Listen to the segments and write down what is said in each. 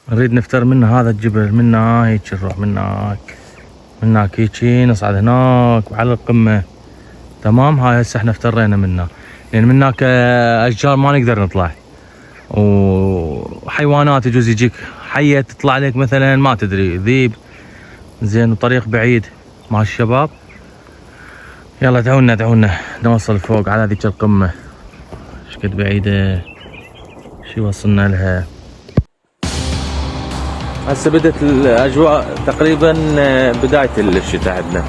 نريد نفتر من هذا الجبل، من هيك نروح من هناك هيجي نصعد هناك على القمة. تمام، هاي هسه احنا افترينا منها، لان من هناك اشجار ما نقدر نطلع، وحيوانات يجوز يجيك حية تطلع لك مثلا ما تدري ذيب، زين وطريق بعيد. ماشي الشباب، يلا دعونا نوصل فوق على ذيك القمة. شقد بعيدة، شي وصلنا لها. هسه بدت الاجواء تقريبا بداية الشتاء عندنا.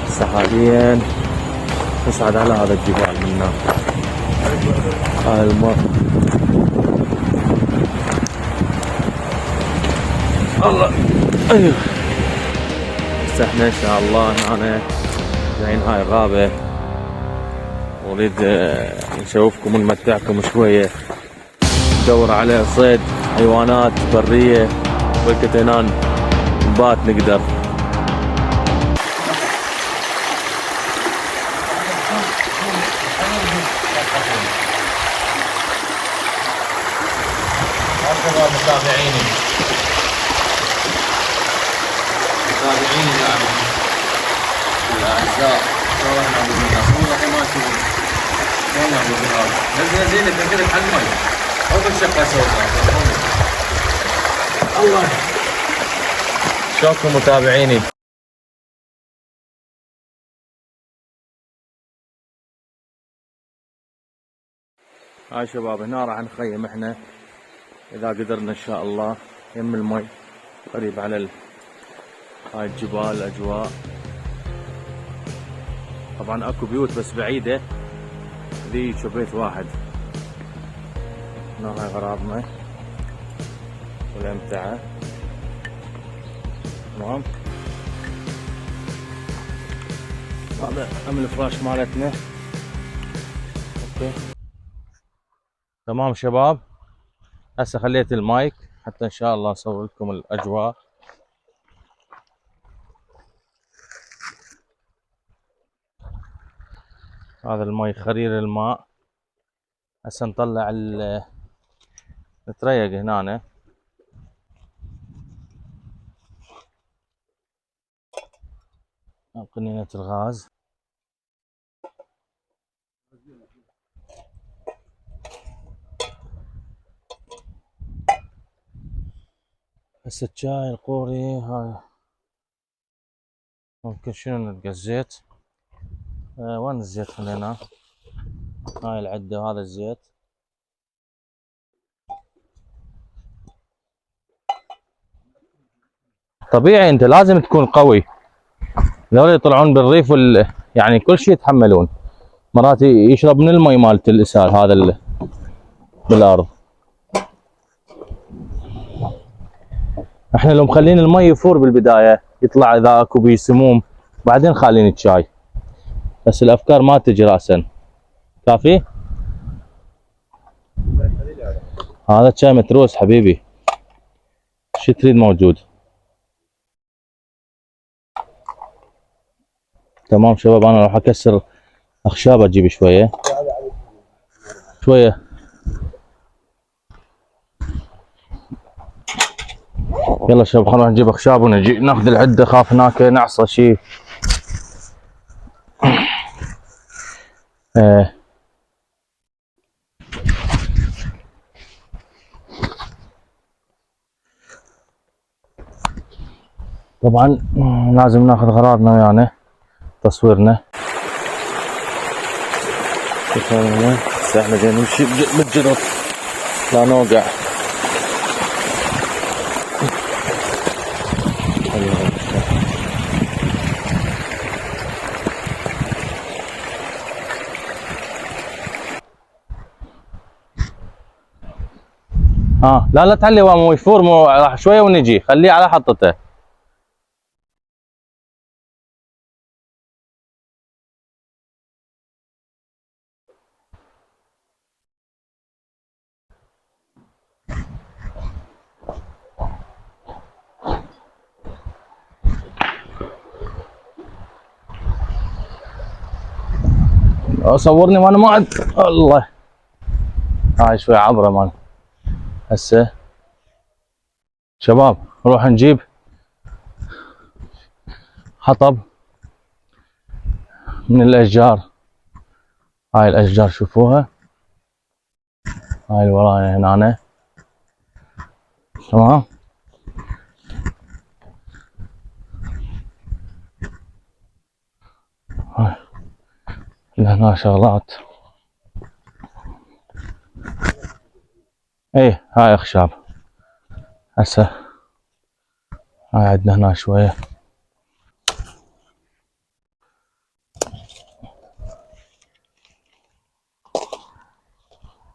هسه حاليا نصعد على هذا الجبال من هناك. هاي الماء الله. ايوه، هسه احنا ان شاء الله هنا جايين هاي غابة، ونريد نشوفكم ونمتعكم شوية، ندور على صيد حيوانات برية والكتنان نبات نقدر. متابعيني الاعزاء، صورنا بالنصورة ما تشوفون والله بالغراب نزل زين تنزلك على المي او بالشقة سوينا. الله شوفوا متابعيني. هاي شباب هنا راح نخيم احنا اذا قدرنا ان شاء الله يم المي قريب على هاي الجبال. الاجواء طبعا اكو بيوت بس بعيدة، ذي بيت واحد. هنا هاي غرابنا والامتعة. تمام، هذا الفراش مالتنا. اوكي تمام شباب، هسه خليت المايك حتى ان شاء الله اصور لكم الاجواء. هذا المي خرير الماء. هسه نطلع نتريق هنا قنينة الغاز. هسه الشاي القوري هاي ممكن شنو نلقى الزيت. وين الزيت خليناه؟ هاي العدة وهذا الزيت. طبيعي انت لازم تكون قوي. ذول يطلعون بالريف يعني كل شيء يتحملون. مرات يشرب من المي مالت الاسهال هذا بالارض. احنا لو مخلين المي يفور بالبدايه يطلع اذا اكو بيه سموم، بعدين خالين الشاي. بس الافكار ما تجي راسا. كافي؟ هذا شاي متروس حبيبي، شو تريد موجود. تمام شباب، انا راح اكسر اخشاب اجيب شويه. يلا شباب خلينا نجيب اخشاب ونجي ناخذ العده، خاف هناك نعصى شيء. طبعا لازم ناخذ غراضنا ويانا تصويرنا. هسه احنا جاي نمشي بالجرف لا نوقع. لا تعلي مو يفور، راح شويه ونجي، خليه على حطته. صورني وانا ما الله. هاي شوي عبره مان. هسه شباب نروح نجيب حطب من الاشجار. هاي الاشجار شوفوها، هاي اللي ورانا هنا تمام. هاي هنا شغلات، ايه هاي اخشاب. هسه هاي عندنا هنا شوية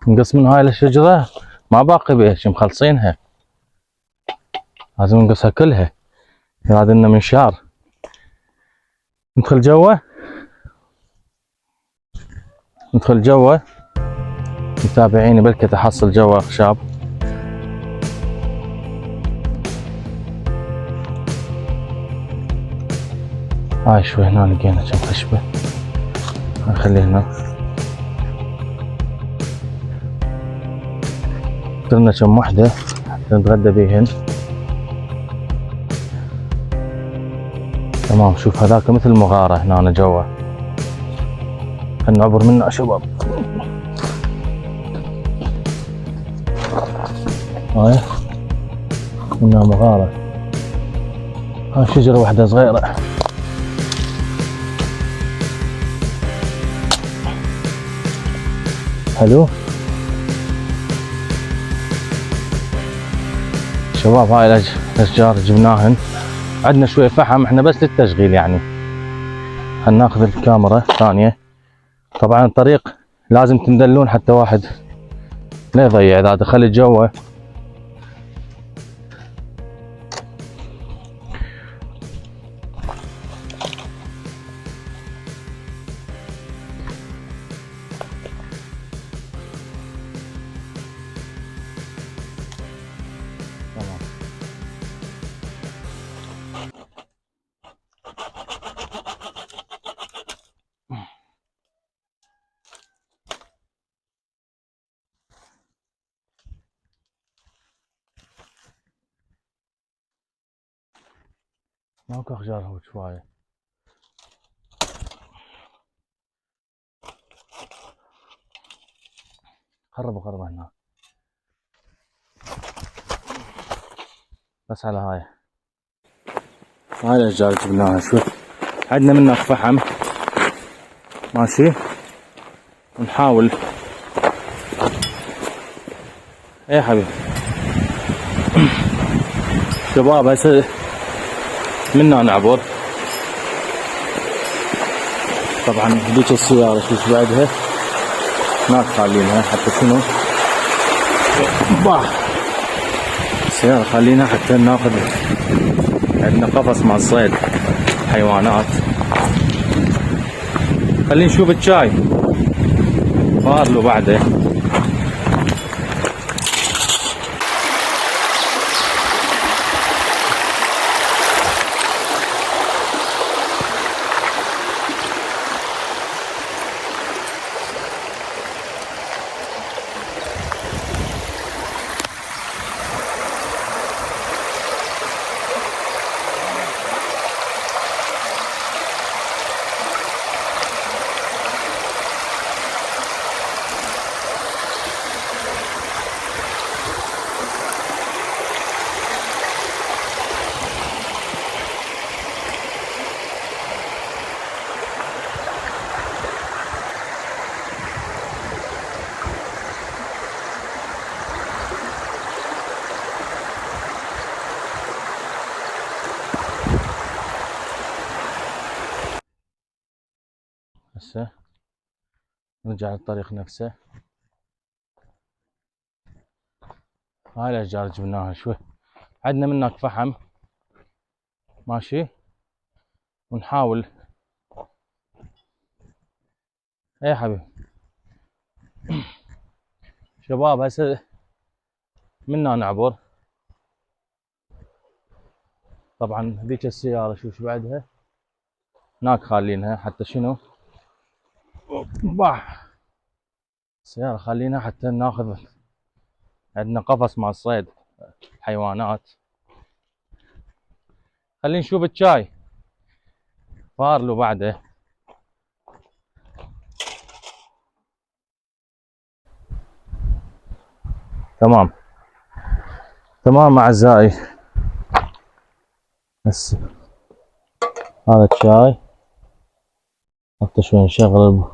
نقص من هاي الشجرة، ما باقي بيها شي مخلصينها، لازم نقصها كلها. هذا لنا منشار. ندخل جوا، ندخل جوا متابعيني بلكي تحصل جوا اخشاب. هاي شوي هنا لقينا كم خشبة، نخليه هنا. درنا كم وحدة حتى نتغدى بيهن. تمام. شوف هذاك مثل مغارة هنا جوا، خلنا نعبر منه يا شباب. هاي منها مغارة. هاي شجرة واحدة صغيرة. حلو شباب. هاي الاشجار جبناهن، عندنا شوية فحم احنا بس للتشغيل يعني. خلنا ناخذ الكاميرا ثانية. طبعا الطريق لازم تندلون حتى واحد لا يضيع اذا دخل جوا. ماكو اشجار هو شوية. قربوا هنا بس على هاي الاشجار جبناها. شوف عندنا منها فحم ماشي، ونحاول. ايه حبيبي شباب هسه منا نعبر. طبعا هذيك السيارة شوف بعدها هناك خالينها حتى شنو السيارة خالينها حتى ناخذ. عندنا قفص مع الصيد حيوانات. خلينا نشوف الشاي فارلو بعده. هسه نرجع للطريق نفسه. هاي الاشجار جبناها شوي، عندنا منك فحم ماشي، ونحاول. ايه حبيبي شباب هسه منا نعبر. طبعا هذيك السيارة شوف بعدها هناك خالينها حتى شنو بح سيارة خلينا حتى ناخذ، عندنا قفص مع الصيد حيوانات. خلينا نشوف الشاي فارلو بعده. تمام تمام اعزائي، بس هذا الشاي حتى شوي نشغل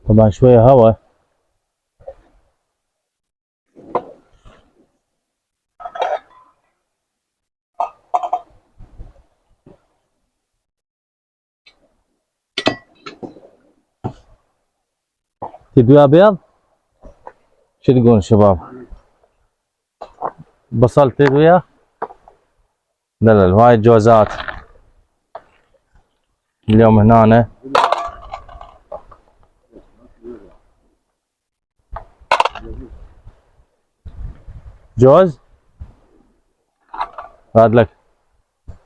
طبعا شوية هواء. تبي ابيض؟ شو تقولون شباب؟ بصل تبيه؟ لا لا هواي جوزات اليوم هنا. جوز هاد لك.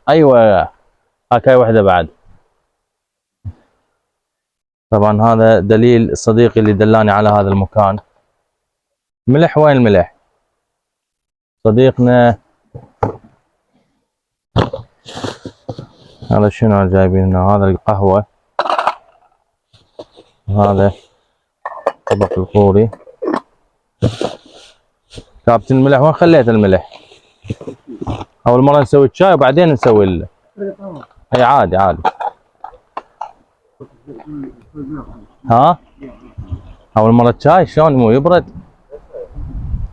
ايوه هاكاي وحده بعد. طبعا هذا دليل صديقي اللي دلاني على هذا المكان. ملح وين الملح؟ صديقنا هذا شنو جايبين لنا؟ هذا القهوة، هذا طبق القوري. كابتن الملح وين خليت الملح؟ اول مرة نسوي الشاي وبعدين نسوي اي عادي عادي. ها اول مرة شاي شلون مو يبرد؟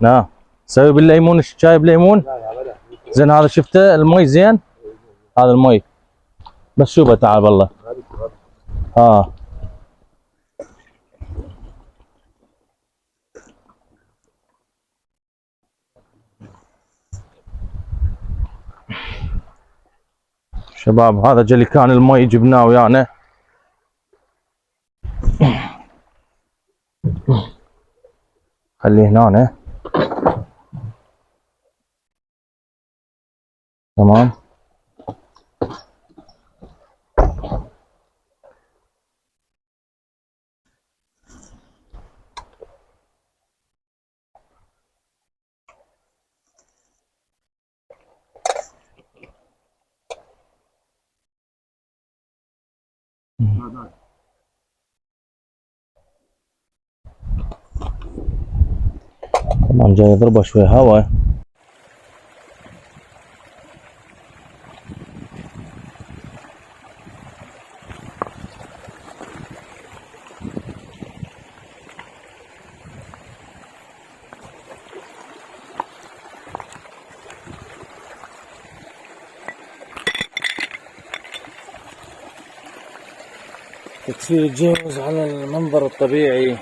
لا سوي بالليمون الشاي بليمون. زين هذا شفته المي زين؟ هذا المي بس شوفه تعال والله. ها شباب هذا جليكان المي جبناه ويانا. خليه هنا تمام. طبعا جاي يضربه شوي هواء. تكسير الجوز على المنظر الطبيعي.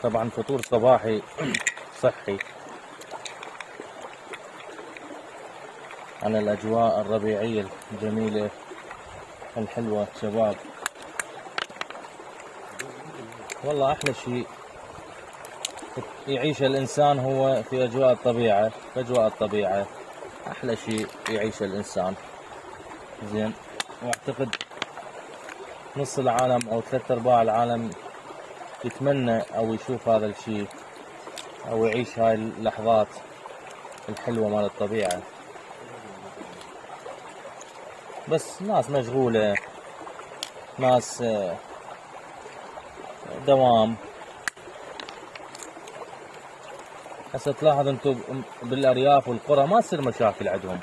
طبعا فطور صباحي صحي على الأجواء الربيعية الجميلة الحلوة شباب. والله أحلى شيء يعيش الإنسان هو في أجواء الطبيعة. في أجواء الطبيعة أحلى شيء يعيش الإنسان. زين وأعتقد نص العالم أو 3/4 العالم يتمنى أو يشوف هذا الشيء أو يعيش هاي اللحظات الحلوة مال الطبيعة. بس ناس مشغولة، ناس دوام. هسه تلاحظ انتم بالارياف والقرى ما تصير مشاكل عندهم،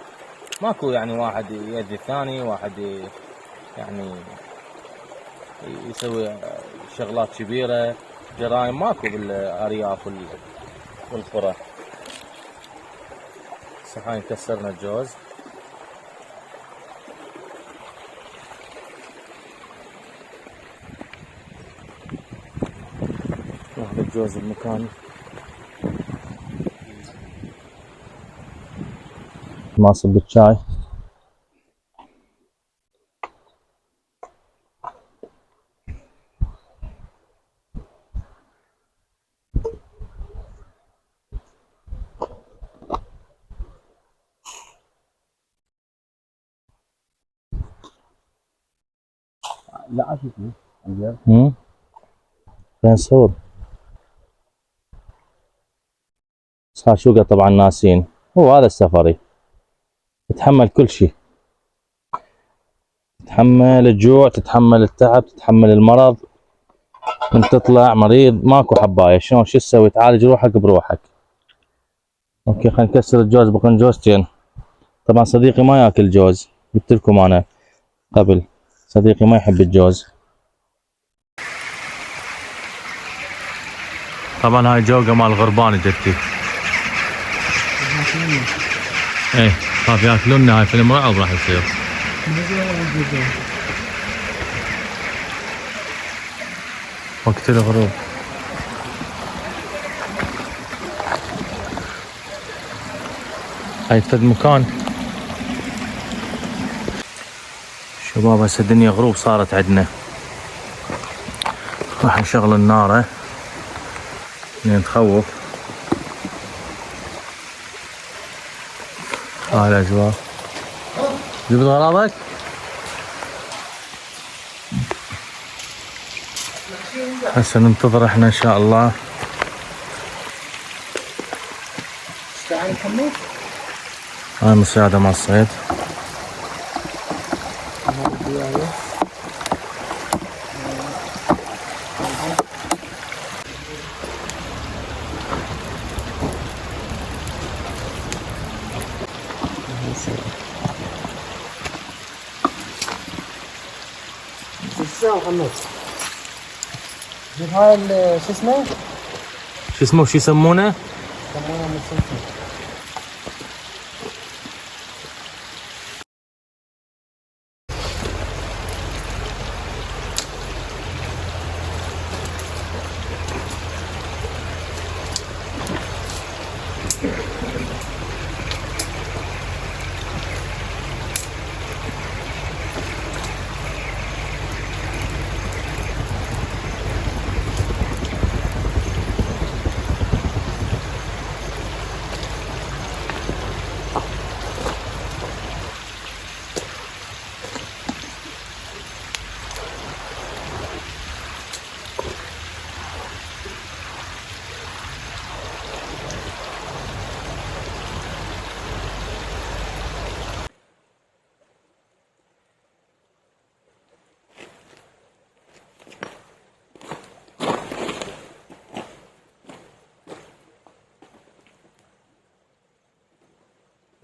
ماكو يعني واحد يأذي الثاني، واحد يعني يسوي شغلات كبيرة جرائم، ماكو بالارياف والقرى. هسه هاي كسرنا الجوز. ناخذ الجوز بمكان ما صب الشاي. لا عشتني فين صور شوقة طبعا ناسين. هو هذا السفري تتحمل كل شيء، تتحمل الجوع، تتحمل التعب، تتحمل المرض. من تطلع مريض ماكو حبايه، شلون شو تسوي؟ تعالج روحك بروحك. اوكي خلينا نكسر الجوز بقنجوزتين. طبعا صديقي ما ياكل جوز، قلت لكم انا قبل صديقي ما يحب الجوز. طبعا هاي جوقة مال غربان جدتي. ايه خاف ياكلونا، هاي فيلم رعب راح يصير. وقت الغروب. هاي فد مكان. شباب هسه الدنيا غروب صارت عندنا. راح نشغل النار لين تخوف. هاي الاجواء. جبت غراضك؟ هسه ننتظر احنا ان شاء الله. هاي مساعدة مع الصيد. محمد شوف هاي شو اسمه؟ شو اسمه وش يسمونه؟ يسمونه مسلسل.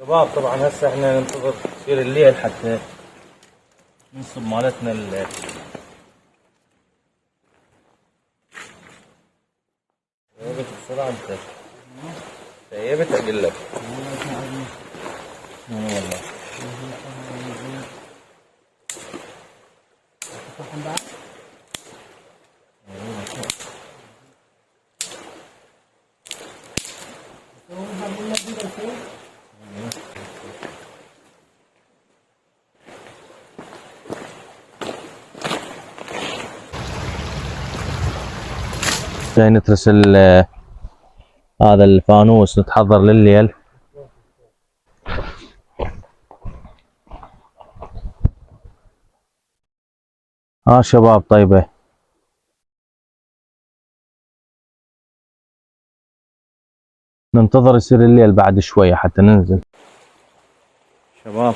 شباب طبعا هسه احنا ننتظر تصير الليل حتى ننصب مالتنا جبت بسرعة انت جبت اقول لك والله جاي نترس هذا الفانوس نتحضر لليل. شباب طيبة ننتظر يصير الليل بعد شوية حتى ننزل. شباب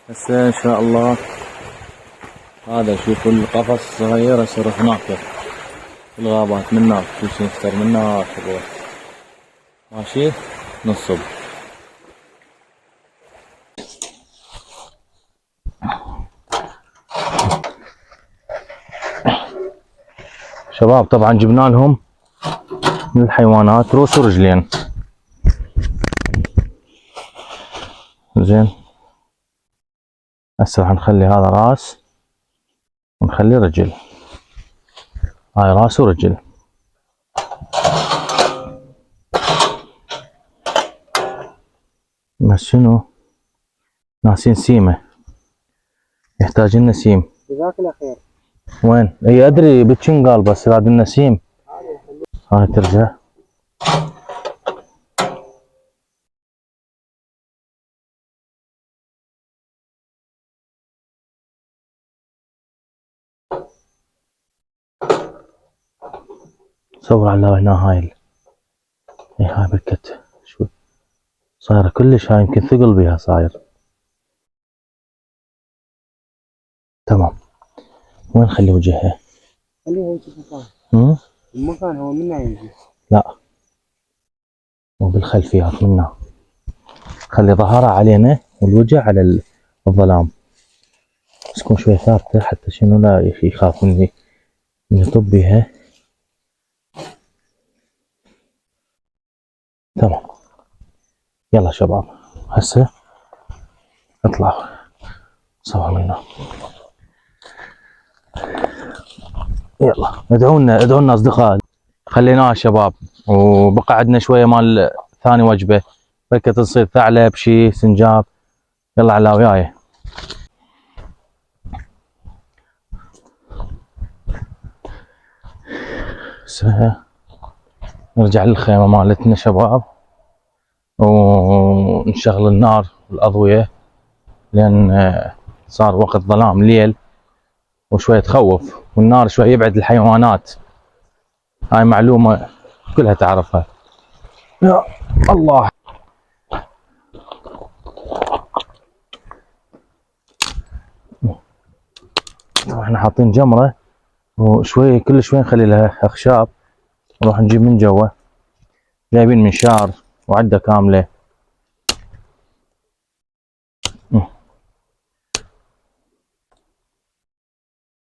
هسه ان شاء الله هذا شوفوا القفص الصغير هسه نروح ناكل في الغابات من هناك، كل شي نشتري من هناك ماشي نصب. شباب طبعا جبنا لهم من الحيوانات روس ورجلين. زين هسه راح نخلي هذا راس ونخلي رجل. هاي راس ورجل. بس شنو ناسين سيمة، يحتاج لنا سيم. جزاك الله خير. وين؟ اي ادري بتشن قال بس راد لنا سيم. هاي ترجع. صور على هنا هاي هاي بركت شو صايرة كلش، هاي يمكن ثقل بيها صاير. تمام. وين نخلي وجهها؟ خليها هيك المكان. المكان هو منها يجي. لا مو بالخلفيات منها، خلي ظهرها علينا والوجه على الظلام، بس تكون شوي ثابتة حتى شنو لا يخاف مني يطب بيها. تمام. يلا شباب هسه اطلعوا صور منا. يلا ادعونا اصدقاء. خليناه شباب وبقى عندنا شويه مال ثاني وجبه، بركة تصير ثعلب شي سنجاب. يلا على وياي. نرجع للخيمه مالتنا شباب ونشغل النار والاضويه لان صار وقت ظلام ليل وشويه تخوف، والنار شوي يبعد الحيوانات. هاي معلومه كلها تعرفها. يا الله. احنا حاطين جمره وشوي كل شوي نخلي لها اخشاب، نروح نجيب من جوا، جايبين منشار وعده كامله.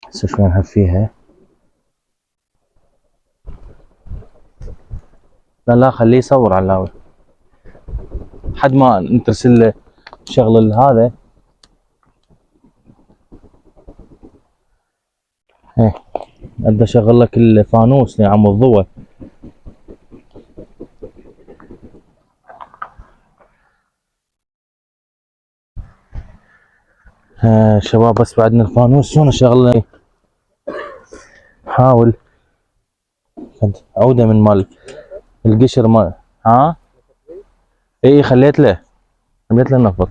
هسه شوي نهفيها. لا خليه يصور علاوي حد ما نترسل له شغل هذا. ايه ابدا اشغل لك الفانوس يا عم الضوء. شباب بس بعدنا الفانوس شلون اشغله؟ حاول عوده من مال القشر مال. ها اي خليت له النفط.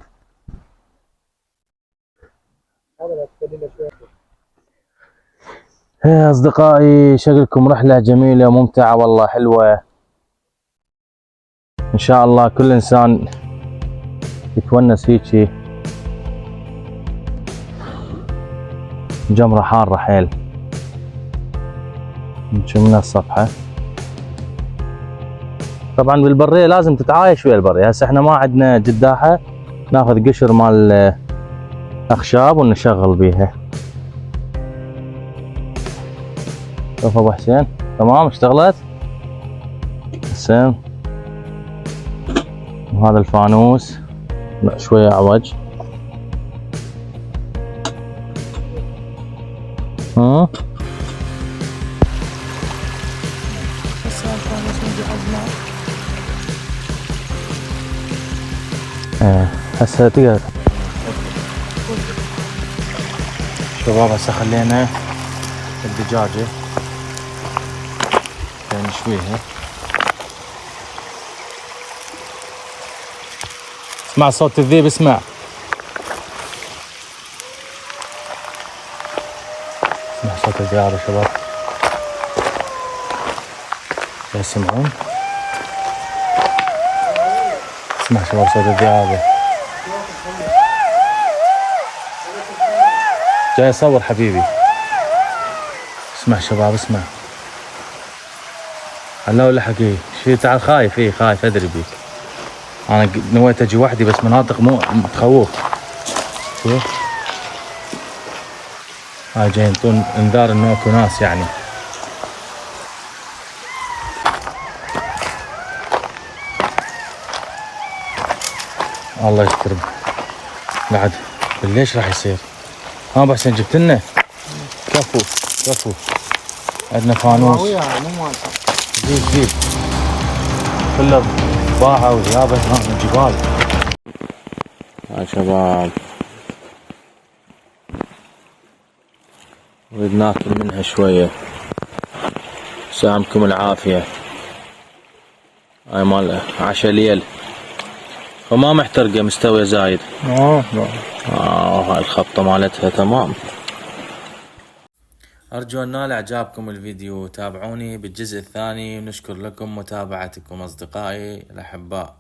يا اصدقائي شكلكم رحله جميله وممتعه والله حلوه. ان شاء الله كل انسان يتونس هيجي. جمره حاره حيل نشوف من الصفحه. طبعا بالبريه لازم تتعايش ويا البريه. هسه احنا ما عندنا جداحه، ناخذ قشر مال اخشاب ونشغل بيها. شوف ابو حسين تمام اشتغلت. حسين وهذا الفانوس لا شويه اعوج. هسه الفانوس مجهزناه. هسه تقدر شباب. هسه خلينا الدجاجة نشويها. اسمع صوت الذيب، اسمع صوت الذئاب يا شباب. يسمعون؟ اسمع شباب صوت الذئاب. جاي اصور حبيبي. اسمع شباب اسمع. هلا ولا حكي شي تعال خايف. ايه خايف ادري بيك. انا نويت اجي وحدي بس مناطق مو تخوف. شوف هاي جايين ينطون انذار انه اكو ناس يعني. الله يستر. بعد ليش راح يصير؟ ها بس جبت لنا كفو كفو، عندنا فانوس. مو مال جيب كله باعوا وذيابه هنا من الجبال. يا شباب نريد ناكل منها شوية. سلامكم العافية. هاي مال عشا ليل وما محترقة، مستوية زايد. هاي الخبطة مالتها تمام. أرجو أن نال إعجابكم الفيديو، تابعوني بالجزء الثاني. ونشكر لكم متابعتكم أصدقائي الأحباء.